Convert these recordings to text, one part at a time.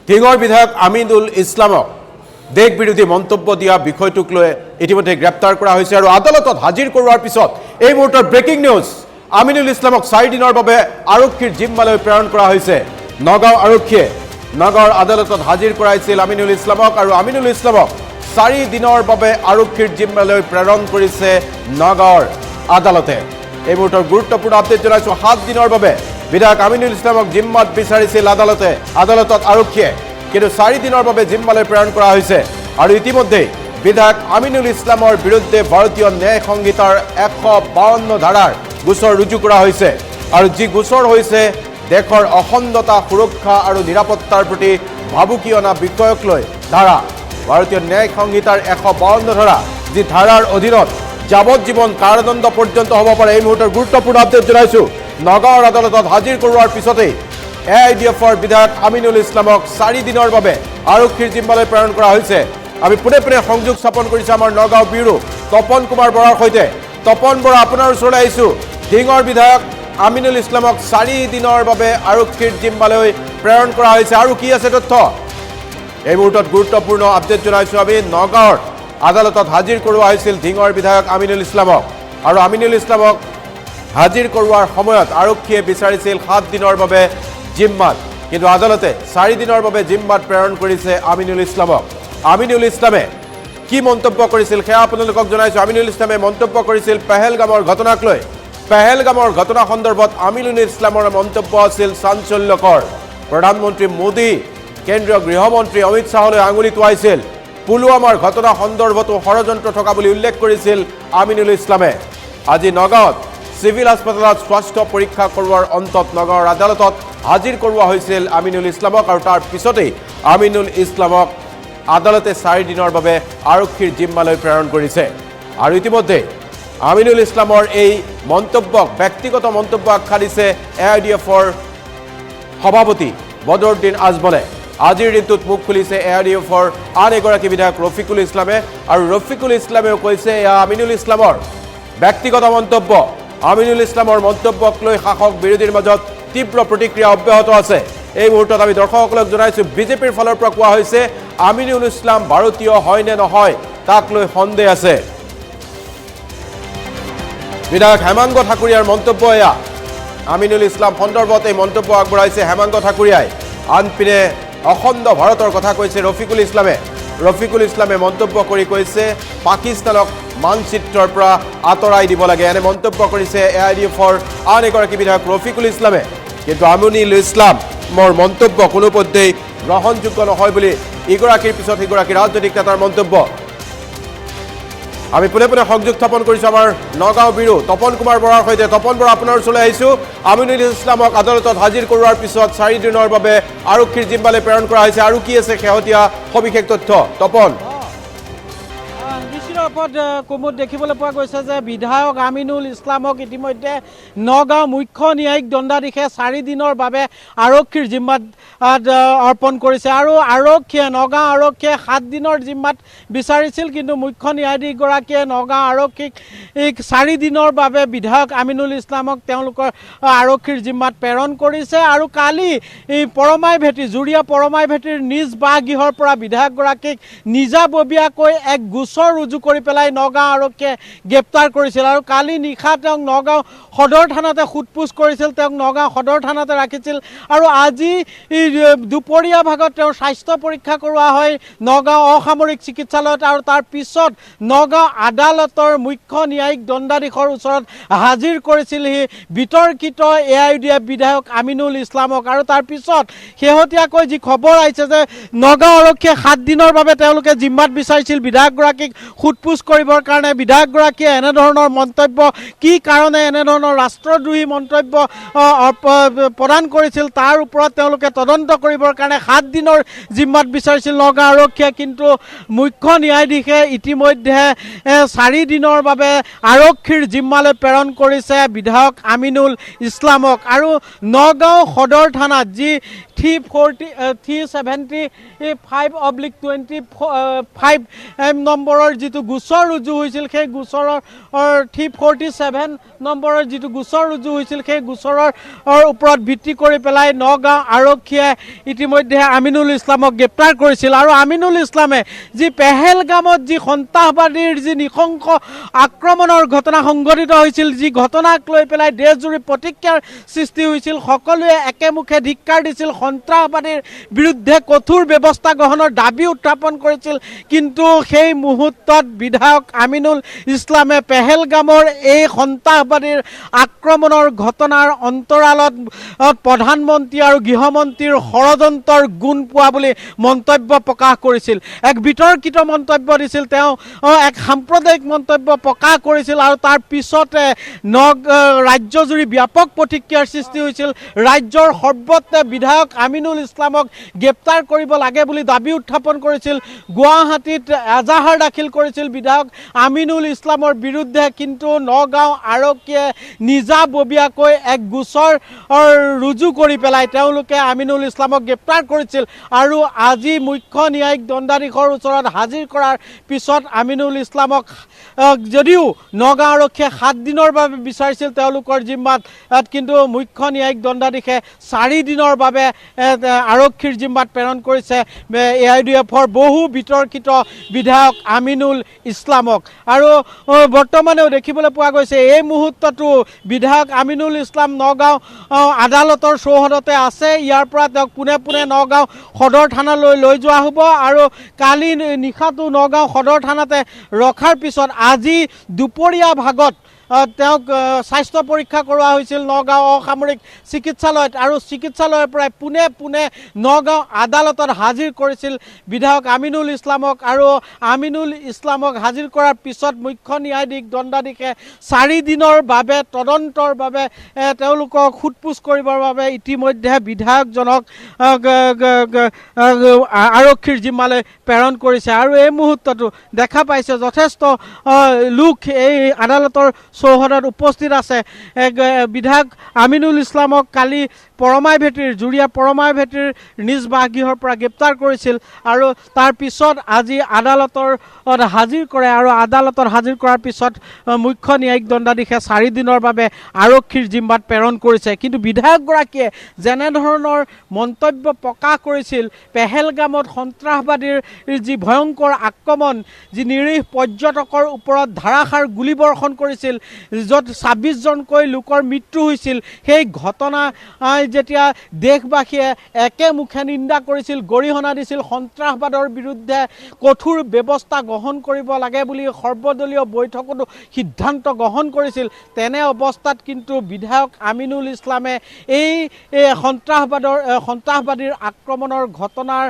টিঙৰ বিধায়ক আমিনুল ইছলামক দেশ বিৰোধী মন্তব্য দিয়া বিষয়টোক লৈ ইতিমধ্যে গ্ৰেপ্তাৰ কৰা হৈছে আৰু আদালতত হাজিৰ কৰোৱাৰ পিছত এই মুহূৰ্তৰ ব্ৰেকিং নিউজ আমিনুল ইছলামক 4 দিনৰ বাবে আৰক্ষীৰ জিম্মালৈ প্ৰেৰণ কৰা হৈছে। নগাঁও আৰক্ষীয়ে নগৰ আদালতত হাজিৰ কৰাইছিল আমিনুল ইছলামক আৰু আমিনুল ইছলামক 4 দিনৰ বাবে আৰক্ষীৰ জিম্মালৈ প্ৰেৰণ কৰিছে নগৰ আদালতে। এই মুহূৰ্তৰ গুৰুত্বপূৰ্ণ আপডেট জনাইছো 7 দিনৰ বাবে বিধায়ক আমিনুল ইছলামক জিম্মাত বিচাৰিছিল আদালতত আৰক্ষীয়ে, কিন্তু 4 দিনৰ বাবে জিম্মালৈ প্ৰেৰণ কৰা হৈছে আৰু ইতিমধ্যে বিধায়ক আমিনুল ইছলামৰ বিৰুদ্ধে ভাৰতীয় ন্যায় সংহিতাৰ 152 ধাৰাৰ গোচৰ ৰুজু কৰা হৈছে আৰু যি গোচৰ হৈছে দেশৰ অখণ্ডতা সুৰক্ষা আৰু নিৰাপত্তাৰ প্ৰতি ভাবুকি অনা বিষয়ক লৈ ধাৰা। ভাৰতীয় ন্যায় সংহিতাৰ 152 ধাৰা, যি ধাৰাৰ অধীনত যাৱজ্জীৱন কাৰাদণ্ড পৰ্যন্ত হ'ব পাৰে। এই মুহূৰ্তৰ গুৰুত্বপূৰ্ণ আপডেট জনাইছো নগাঁৱৰ আদালতত হাজিৰ কৰোৱাৰ পিছতেই AIDFৰ বিধায়ক আমিনুল ইছলামক 4 দিনৰ বাবে আৰক্ষীৰ জিম্মালৈ প্ৰেৰণ কৰা হৈছে। আমি পোনে সংযোগ স্থাপন কৰিছো আমাৰ নগাঁও ব্যুৰো তপন কুমাৰ বৰাৰ সৈতে। তপন বৰা, আপোনাৰ ওচৰলৈ আহিছো। টিঙৰ বিধায়ক আমিনুল ইছলামক 4 দিনৰ বাবে আৰক্ষীৰ জিম্মালৈ প্ৰেৰণ কৰা হৈছে আৰু কি আছে তথ্য? এই মুহূৰ্তত গুৰুত্বপূৰ্ণ আপডেট জনাইছো আমি। নগাঁৱৰ আদালতত হাজিৰ কৰোৱা হৈছিল টিঙৰ বিধায়ক আমিনুল ইছলামক আৰু আমিনুল ইছলামক হাজিৰ কৰোৱাৰ সময়ত আৰক্ষীয়ে বিচাৰিছিল 7 দিনৰ বাবে জিম্মাত, কিন্তু আদালতে 4 দিনৰ বাবে জিম্মাত প্ৰেৰণ কৰিছে আমিনুল ইছলামক। আমিনুল ইছলামে কি মন্তব্য কৰিছিল সেয়া আপোনালোকক জনাইছো। আমিনুল ইছলামে মন্তব্য কৰিছিল পেহেলগামৰ ঘটনাক লৈ। পেহেলগামৰ ঘটনা সন্দৰ্ভত আমিনুল ইছলামৰ মন্তব্য আছিল চাঞ্চল্যকৰ। প্ৰধানমন্ত্ৰী মোদী, কেন্দ্ৰীয় গৃহমন্ত্ৰী অমিত শ্বাহলৈ আঙুলি টোৱাইছিল। পুলৱামাৰ ঘটনা সন্দৰ্ভতো ষড়যন্ত্ৰ থকা বুলি উল্লেখ কৰিছিল আমিনুল ইছলামে। আজি নগাঁৱত চিভিল হাস্পাতালত স্বাস্থ্য পৰীক্ষা কৰোৱাৰ অন্তত নগাঁৱৰ আদালতত হাজিৰ কৰোৱা হৈছিল আমিনুল ইছলামক আৰু তাৰ পিছতেই আমিনুল ইছলামক আদালতে 4 দিনৰ বাবে আৰক্ষীৰ জিম্মালৈ প্ৰেৰণ কৰিছে আৰু ইতিমধ্যে আমিনুল ইছলামৰ এই মন্তব্যক ব্যক্তিগত মন্তব্য আখ্যা দিছে AIDFৰ সভাপতি বদৰুদ্দিন আজমলে। আজিৰ দিনটোত মুখ খুলিছে AIDFৰ আন এগৰাকী বিধায়ক ৰফিকুল ইছলামে আৰু ৰফিকুল ইছলামেও কৈছে এয়া আমিনুল ইছলামৰ ব্যক্তিগত মন্তব্য। আমিনুল ইছলামৰ মন্তব্যক লৈ শাসক বিৰোধীৰ মাজত তীব্ৰ প্ৰতিক্ৰিয়া অব্যাহত আছে। এই মুহূৰ্তত আমি দৰ্শকসকলক জনাইছো বিজেপিৰ ফালৰ পৰা কোৱা হৈছে আমিনুল ইছলাম ভাৰতীয় হয় নে নহয় তাক লৈ সন্দেহ আছে। বিধায়ক হেমাংগ ঠাকুৰীয়াৰ মন্তব্য এয়া। আমিনুল ইছলাম সন্দৰ্ভত এই মন্তব্য আগবঢ়াইছে হেমাংগ ঠাকুৰীয়াই। আনপিনে অখণ্ড ভাৰতৰ কথা কৈছে ৰফিকুল ইছলামে। ৰফিকুল ইছলামে মন্তব্য কৰি কৈছে পাকিস্তানক মানচিত্ৰৰ পৰা আঁতৰাই দিব লাগে, এনে মন্তব্য কৰিছে AIDFৰ আন এগৰাকী বিধায়ক ৰফিকুল ইছলামে। কিন্তু আমিনুল ইছলামৰ মন্তব্য কোনোপধ্যেই গ্ৰহণযোগ্য নহয় বুলি ইগৰাকীৰ পিছত সিগৰাকী ৰাজনৈতিক নেতাৰ মন্তব্য। আমি পোনে সংযোগ স্থাপন কৰিছো আমাৰ নগাঁও ব্যুৰো তপন কুমাৰ বৰাৰ সৈতে। তপন বৰা, আপোনাৰ ওচৰলৈ আহিছো। আমিনুল ইছলামক আদালতত হাজিৰ কৰোৱাৰ পিছত 4 দিনৰ বাবে আৰক্ষীৰ জিম্মালৈ প্ৰেৰণ কৰা হৈছে আৰু কি আছে শেহতীয়া সবিশেষ তথ্য? তপন। কুমুদ দেখিবলৈ পোৱা গৈছে যে বিধায়ক আমিনুল ইছলামক ইতিমধ্যে নগাঁও মুখ্য ন্যায়িক দণ্ডাধীশে 4 দিনৰ বাবে আৰক্ষীৰ জিম্মাত অৰ্পণ কৰিছে আৰু নগাঁও আৰক্ষীয়ে 7 দিনৰ জিম্মাত বিচাৰিছিল, কিন্তু মুখ্য ন্যায়াধীশগৰাকীয়ে নগাঁও আৰক্ষীক 4 দিনৰ বাবে বিধায়ক আমিনুল ইছলামক তেওঁলোকৰ আৰক্ষীৰ জিম্মাত প্ৰেৰণ কৰিছে আৰু কালি জুৰীয়া পৰমাই ভেটিৰ নিজ বাসগৃহৰ পৰা বিধায়কগৰাকীক নিজাববীয়াকৈ এক গোচৰ ৰুজু কৰি পেলাই নগাঁও আৰক্ষীয়ে গ্ৰেপ্তাৰ কৰিছিল আৰু কালি নিশা তেওঁক নগাঁও সদৰ থানাতে সোধপোছ কৰিছিল, তেওঁক নগাঁও সদৰ থানাতে ৰাখিছিল আৰু আজি দুপৰীয়া ভাগত তেওঁৰ স্বাস্থ্য পৰীক্ষা কৰোৱা হয় নগাঁও অসামৰিক চিকিৎসালয়ত আৰু তাৰ পিছত নগাঁও আদালতৰ মুখ্য ন্যায়িক দণ্ডাধীশৰ ওচৰত হাজিৰ কৰিছিল বিতৰ্কিত AIDF বিধায়ক আমিনুল ইছলামক। আৰু তাৰ পিছত শেহতীয়াকৈ যি খবৰ আহিছে যে নগাঁও আৰক্ষীয়ে 7 দিনৰ বাবে তেওঁলোকে জিম্মাত বিচাৰিছিল বিধায়কগৰাকীক সোধপোছ কৰিবৰ কাৰণে। বিধায়কগৰাকীয়ে এনেধৰণৰ মন্তব্য, কি কাৰণে এনেধৰণৰ ৰাষ্ট্ৰদ্ৰোহী মন্তব্য প্ৰদান কৰিছিল তাৰ ওপৰত তেওঁলোকে তদন্ত কৰিবৰ কাৰণে 7 দিনৰ জিম্মাত বিচাৰিছিল নগাঁও আৰক্ষীয়ে, কিন্তু মুখ্য ন্যায়াধীশে ইতিমধ্যে 4 দিনৰ বাবে আৰক্ষীৰ জিম্মালৈ প্ৰেৰণ কৰিছে বিধায়ক আমিনুল ইছলামক। আৰু নগাঁও সদৰ থানাত যি 375/25 নম্বৰৰ যিটো যিটো গোচৰ ৰুজু হৈছিল সেই গোচৰৰ 347 নম্বৰৰ যিটো গোচৰ ৰুজু হৈছিল সেই গোচৰৰ ওপৰত ভিত্তি কৰি পেলাই নগাঁও আৰক্ষীয়ে ইতিমধ্যে আমিনুল ইছলামক গ্ৰেপ্তাৰ কৰিছিল আৰু আমিনুল ইছলামে যি পেহেলগামত যি সন্ত্ৰাসবাদীৰ যি নৃশংস আক্ৰমণৰ ঘটনা সংঘটিত হৈছিল, যি ঘটনাক লৈ পেলাই দেশজুৰি প্ৰতিক্ৰিয়াৰ সৃষ্টি হৈছিল, সকলোৱে একেমুখে ধিক্কাৰ দিছিল, সন্ত্ৰাসবাদীৰ বিৰুদ্ধে কঠোৰ ব্যৱস্থা গ্ৰহণৰ দাবী উত্থাপন কৰিছিল। কিন্তু সেই মুহূৰ্তত বিধায়ক আমিনুল ইছলামে পেহেলগামৰ এই সন্ত্ৰাসবাদীৰ আক্ৰমণৰ ঘটনাৰ অন্তৰালত প্ৰধানমন্ত্ৰী আৰু গৃহমন্ত্ৰীৰ ষড়যন্ত্ৰৰ গুণ পোৱা বুলি মন্তব্য প্ৰকাশ কৰিছিল। এক বিতৰ্কিত মন্তব্য দিছিল, তেওঁ এক সাম্প্ৰদায়িক মন্তব্য প্ৰকাশ কৰিছিল আৰু তাৰ পিছতে ৰাজ্যজুৰি ব্যাপক প্ৰতিক্ৰিয়াৰ সৃষ্টি হৈছিল। ৰাজ্যৰ সৰ্বত্ৰে বিধায়ক আমিনুল ইছলামক গ্ৰেপ্তাৰ কৰিব লাগে বুলি দাবী উত্থাপন কৰিছিল। গুৱাহাটীত এজাহাৰ দাখিল কৰিছিল বিধায়ক আমিনুল ইছলামৰ বিৰুদ্ধে, কিন্তু নগাঁও আৰক্ষীয়ে নিজাববীয়াকৈ এক গোচৰ ৰুজু কৰি পেলাই তেওঁলোকে আমিনুল ইছলামক গ্ৰেপ্তাৰ কৰিছিল আৰু আজি মুখ্য ন্যায়িক দণ্ডাধীশৰ ওচৰত হাজিৰ কৰাৰ পিছত আমিনুল ইছলামক যদিও নগাঁও আৰক্ষীয়ে 7 দিনৰ বাবে বিচাৰিছিল তেওঁলোকৰ জিম্মাত, কিন্তু মুখ্য ন্যায়িক দণ্ডাধীশে 4 দিনৰ বাবে আৰক্ষীৰ জিম্মাত প্ৰেৰণ কৰিছে AIDFৰ বহু বিতৰ্কিত বিধায়ক আমিনুল ইছলামক। আৰু বৰ্তমানেও দেখিবলৈ পোৱা গৈছে এই মুহূৰ্ততো বিধায়ক আমিনুল ইছলাম নগাঁও আদালতৰ চৌহদতে আছে। ইয়াৰ পৰা তেওঁক পোনে পোনে নগাঁও সদৰ থানালৈ লৈ যোৱা হ'ব আৰু কালি নিশাটো নগাঁও সদৰ থানাতে ৰখাৰ পিছত আজি দুপৰীয়া ভাগত তেওঁক স্বাস্থ্য পৰীক্ষা কৰোৱা হৈছিল নগাঁও অসামৰিক চিকিৎসালয়ত আৰু চিকিৎসালয়ৰ পৰাই পোনে পোনে নগাঁও আদালতত হাজিৰ কৰিছিল বিধায়ক আমিনুল ইছলামক। আৰু আমিনুল ইছলামক হাজিৰ কৰাৰ পিছত মুখ্য ন্যায়াধীশ দণ্ডাধীশে 4 দিনৰ বাবে তদন্তৰ বাবে তেওঁলোকক সোধপোছ কৰিবৰ বাবে ইতিমধ্যে বিধায়কজনক আৰক্ষীৰ জিম্মালৈ প্ৰেৰণ কৰিছে। আৰু এই মুহূৰ্ততো দেখা পাইছে যথেষ্ট লোক এই আদালতৰ চৌহদত উপস্থিত আছে। বিধায়ক আমিনুল ইছলামক কালি পৰমাই ভেটিৰ জুৰীয়া পৰমাই ভেটিৰ নিজ বাসগৃহৰ পৰা গ্ৰেপ্তাৰ কৰিছিল আৰু তাৰ পিছত আজি আদালতৰ হাজিৰ কৰে আৰু আদালতত হাজিৰ কৰাৰ পিছত মুখ্য ন্যায়িক দণ্ডাধীশে 4 দিনৰ বাবে আৰক্ষীৰ জিম্মাত প্ৰেৰণ কৰিছে। কিন্তু বিধায়কগৰাকীয়ে যেনেধৰণৰ মন্তব্য প্ৰকাশ কৰিছিল, পেহেলগামত সন্ত্ৰাসবাদীৰ যি ভয়ংকৰ আক্ৰমণ, যি নিৰীহ পৰ্যটকৰ ওপৰত ধাৰাসাৰ গুলীবৰ্ষণ কৰিছিল, য'ত 26জনকৈ লোকৰ মৃত্যু হৈছিল, সেই ঘটনা যেতিয়া দেশবাসীয়ে একেমুখে নিন্দা কৰিছিল, গৰিহণা দিছিল, সন্ত্ৰাসবাদৰ বিৰুদ্ধে কঠোৰ ব্যৱস্থা গ্ৰহণ কৰিব লাগে বুলি সৰ্বদলীয় বৈঠকতো সিদ্ধান্ত গ্ৰহণ কৰিছিল, তেনে অৱস্থাত কিন্তু বিধায়ক আমিনুল ইছলামে এই সন্ত্ৰাসবাদীৰ আক্ৰমণৰ ঘটনাৰ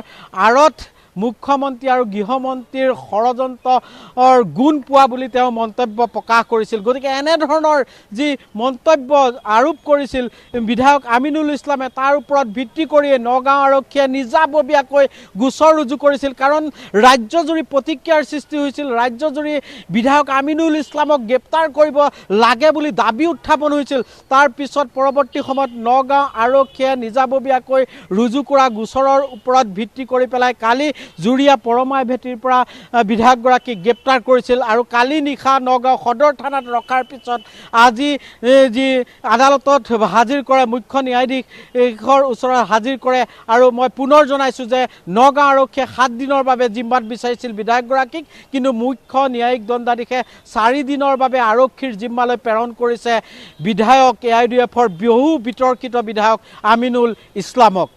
আঁৰত মুখ্যমন্ত্ৰী আৰু গৃহমন্ত্ৰীৰ ষড়যন্ত্ৰৰ গুণ পোৱা বুলি তেওঁ মন্তব্য প্ৰকাশ কৰিছিল। গতিকে এনেধৰণৰ যি মন্তব্য আৰোপ কৰিছিল বিধায়ক আমিনুল ইছলামে, তাৰ ওপৰত ভিত্তি কৰিয়ে নগাঁও আৰক্ষীয়ে নিজাববীয়াকৈ গোচৰ ৰুজু কৰিছিল। কাৰণ ৰাজ্যজুৰি প্ৰতিক্ৰিয়াৰ সৃষ্টি হৈছিল, ৰাজ্যজুৰি বিধায়ক আমিনুল ইছলামক গ্ৰেপ্তাৰ কৰিব লাগে বুলি দাবী উত্থাপন হৈছিল। তাৰ পিছত পৰৱৰ্তী সময়ত নগাঁও আৰক্ষীয়ে নিজাববীয়াকৈ ৰুজু কৰা গোচৰৰ ওপৰত ভিত্তি কৰি পেলাই কালি জুৰীয়া পৰমাই ভেটিৰ পৰা বিধায়কগৰাকীক গ্ৰেপ্তাৰ কৰিছিল আৰু কালি নিশা নগাঁও সদৰ থানাত ৰখাৰ পিছত আজি যি আদালতত হাজিৰ কৰে, মুখ্য ন্যায়াধীশৰ ওচৰত হাজিৰ কৰে। আৰু মই পুনৰ জনাইছোঁ যে নগাঁও আৰক্ষীয়ে 7 দিনৰ বাবে জিম্মাত বিচাৰিছিল বিধায়কগৰাকীক, কিন্তু মুখ্য ন্যায়িক দণ্ডাধীশে 4 দিনৰ বাবে আৰক্ষীৰ জিম্মালৈ প্ৰেৰণ কৰিছে বিধায়ক AIDFৰ বহু বিতৰ্কিত বিধায়ক আমিনুল ইছলামক।